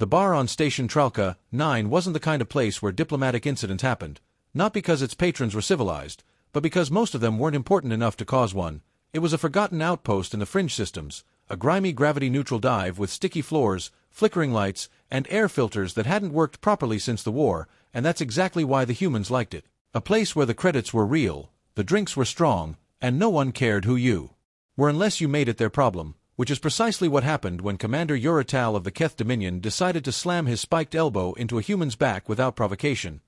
The bar on Station Tralka 9 wasn't the kind of place where diplomatic incidents happened, not because its patrons were civilized, but because most of them weren't important enough to cause one. It was a forgotten outpost in the fringe systems, a grimy gravity-neutral dive with sticky floors, flickering lights, and air filters that hadn't worked properly since the war, and that's exactly why the humans liked it. A place where the credits were real, the drinks were strong, and no one cared who you were unless you made it their problem, which is precisely what happened when Commander Uratal of the Keth Dominion decided to slam his spiked elbow into a human's back without provocation.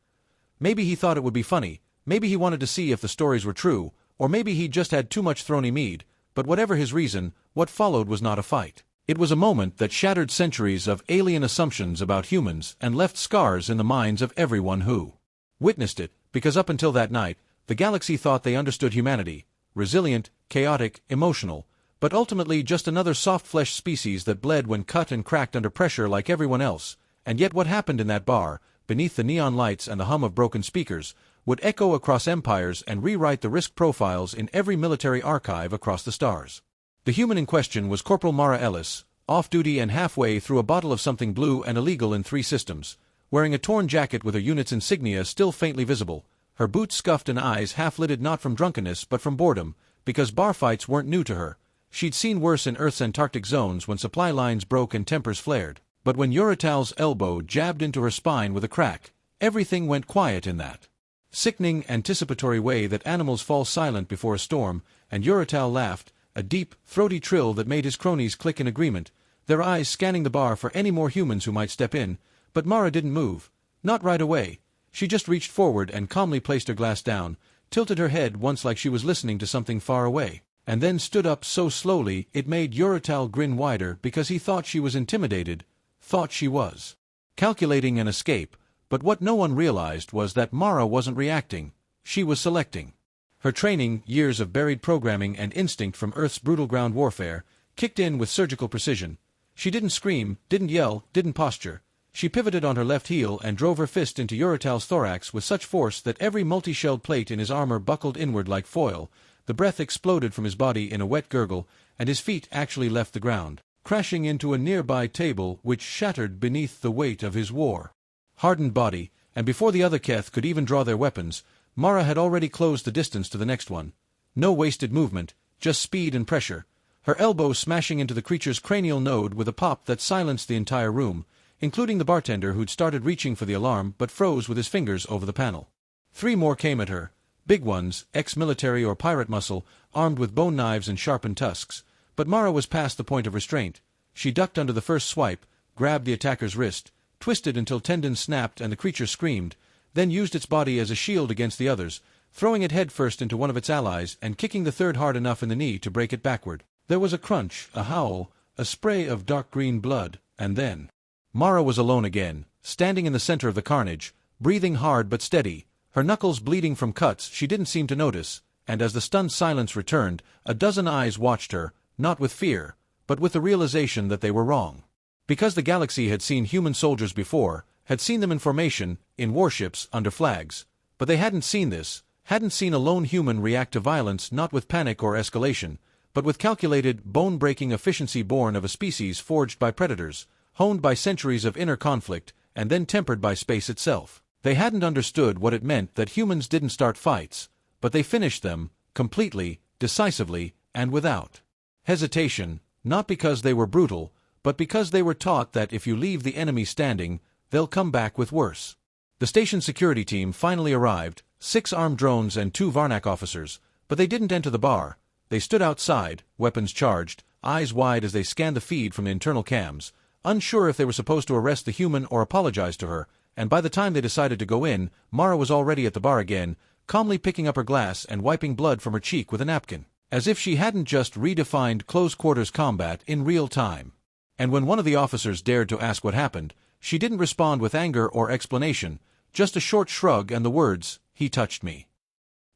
Maybe he thought it would be funny, maybe he wanted to see if the stories were true, or maybe he just had too much Throny mead, but whatever his reason, what followed was not a fight. It was a moment that shattered centuries of alien assumptions about humans and left scars in the minds of everyone who witnessed it, because up until that night, the galaxy thought they understood humanity, resilient, chaotic, emotional, but ultimately just another soft-flesh species that bled when cut and cracked under pressure like everyone else. And yet what happened in that bar, beneath the neon lights and the hum of broken speakers, would echo across empires and rewrite the risk profiles in every military archive across the stars. The human in question was Corporal Mara Ellis, off-duty and halfway through a bottle of something blue and illegal in 3 systems, wearing a torn jacket with her unit's insignia still faintly visible, her boots scuffed and eyes half-lidded not from drunkenness but from boredom, because bar fights weren't new to her. She'd seen worse in Earth's Antarctic zones when supply lines broke and tempers flared. But when Uratal's elbow jabbed into her spine with a crack, everything went quiet in that sickening, anticipatory way that animals fall silent before a storm, and Uratal laughed, a deep, throaty trill that made his cronies click in agreement, their eyes scanning the bar for any more humans who might step in. But Mara didn't move. Not right away. She just reached forward and calmly placed her glass down, tilted her head once like she was listening to something far away, and then stood up so slowly it made Uratal grin wider because he thought she was intimidated, thought she was calculating an escape, but what no one realized was that Mara wasn't reacting, she was selecting. Her training, years of buried programming and instinct from Earth's brutal ground warfare, kicked in with surgical precision. She didn't scream, didn't yell, didn't posture. She pivoted on her left heel and drove her fist into Uratal's thorax with such force that every multi-shelled plate in his armor buckled inward like foil, the breath exploded from his body in a wet gurgle, and his feet actually left the ground, crashing into a nearby table which shattered beneath the weight of his war-hardened body, and before the other Keth could even draw their weapons, Mara had already closed the distance to the next one. No wasted movement, just speed and pressure, her elbow smashing into the creature's cranial node with a pop that silenced the entire room, including the bartender who'd started reaching for the alarm but froze with his fingers over the panel. 3 more came at her, big ones, ex-military or pirate muscle, armed with bone knives and sharpened tusks, but Mara was past the point of restraint. She ducked under the first swipe, grabbed the attacker's wrist, twisted until tendons snapped and the creature screamed, then used its body as a shield against the others, throwing it headfirst into one of its allies and kicking the third hard enough in the knee to break it backward. There was a crunch, a howl, a spray of dark green blood, and then Mara was alone again, standing in the center of the carnage, breathing hard but steady, her knuckles bleeding from cuts she didn't seem to notice, and as the stunned silence returned, a dozen eyes watched her, not with fear, but with the realization that they were wrong. Because the galaxy had seen human soldiers before, had seen them in formation, in warships, under flags, but they hadn't seen this, hadn't seen a lone human react to violence not with panic or escalation, but with calculated, bone-breaking efficiency born of a species forged by predators, honed by centuries of inner conflict, and then tempered by space itself. They hadn't understood what it meant that humans didn't start fights, but they finished them, completely, decisively, and without hesitation, not because they were brutal, but because they were taught that if you leave the enemy standing, they'll come back with worse. The station security team finally arrived, 6 armed drones and 2 Varnak officers, but they didn't enter the bar. They stood outside, weapons charged, eyes wide as they scanned the feed from the internal cams, unsure if they were supposed to arrest the human or apologize to her, and by the time they decided to go in, Mara was already at the bar again, calmly picking up her glass and wiping blood from her cheek with a napkin, as if she hadn't just redefined close-quarters combat in real time. And when one of the officers dared to ask what happened, she didn't respond with anger or explanation, just a short shrug and the words, "He touched me."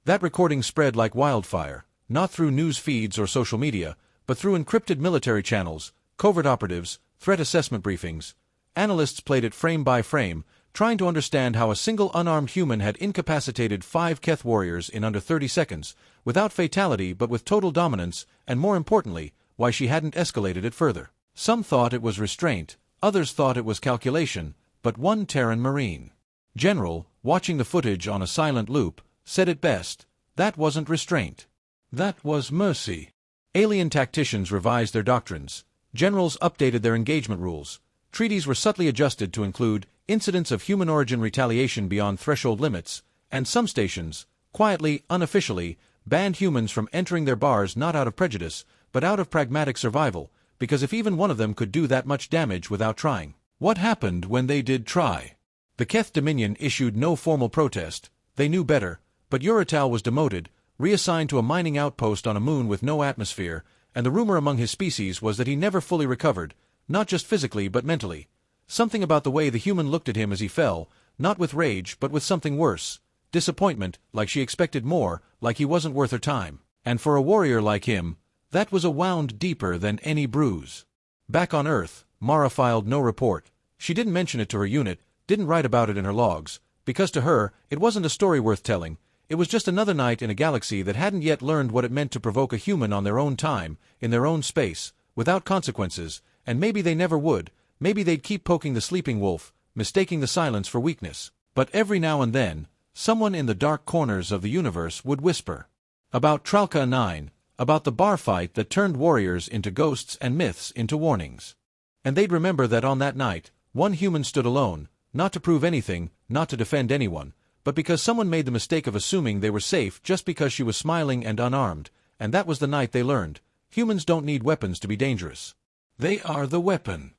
That recording spread like wildfire, not through news feeds or social media, but through encrypted military channels, covert operatives, threat assessment briefings. Analysts played it frame by frame, trying to understand how a single unarmed human had incapacitated 5 Keth warriors in under 30 seconds, without fatality but with total dominance, and more importantly, why she hadn't escalated it further. Some thought it was restraint, Others thought it was calculation, but one Terran Marine general, watching the footage on a silent loop, said it best: that wasn't restraint. That was mercy. Alien tacticians revised their doctrines. Generals updated their engagement rules. Treaties were subtly adjusted to include incidents of human origin retaliation beyond threshold limits, and some stations, quietly, unofficially, banned humans from entering their bars not out of prejudice, but out of pragmatic survival, because if even one of them could do that much damage without trying. What happened when they did try? The Keth Dominion issued no formal protest. They knew better, but Uratal was demoted, reassigned to a mining outpost on a moon with no atmosphere, and the rumor among his species was that he never fully recovered, not just physically but mentally. Something about the way the human looked at him as he fell, not with rage but with something worse. Disappointment, like she expected more, like he wasn't worth her time. And for a warrior like him, that was a wound deeper than any bruise. Back on Earth, Mara filed no report. She didn't mention it to her unit, didn't write about it in her logs, because to her, it wasn't a story worth telling. It was just another night in a galaxy that hadn't yet learned what it meant to provoke a human on their own time, in their own space, without consequences, and maybe they never would. Maybe they'd keep poking the sleeping wolf, mistaking the silence for weakness. But every now and then, someone in the dark corners of the universe would whisper about Tralka 9, about the bar fight that turned warriors into ghosts and myths into warnings. And they'd remember that on that night, one human stood alone, not to prove anything, not to defend anyone, but because someone made the mistake of assuming they were safe just because she was smiling and unarmed, and that was the night they learned. Humans don't need weapons to be dangerous. They are the weapon.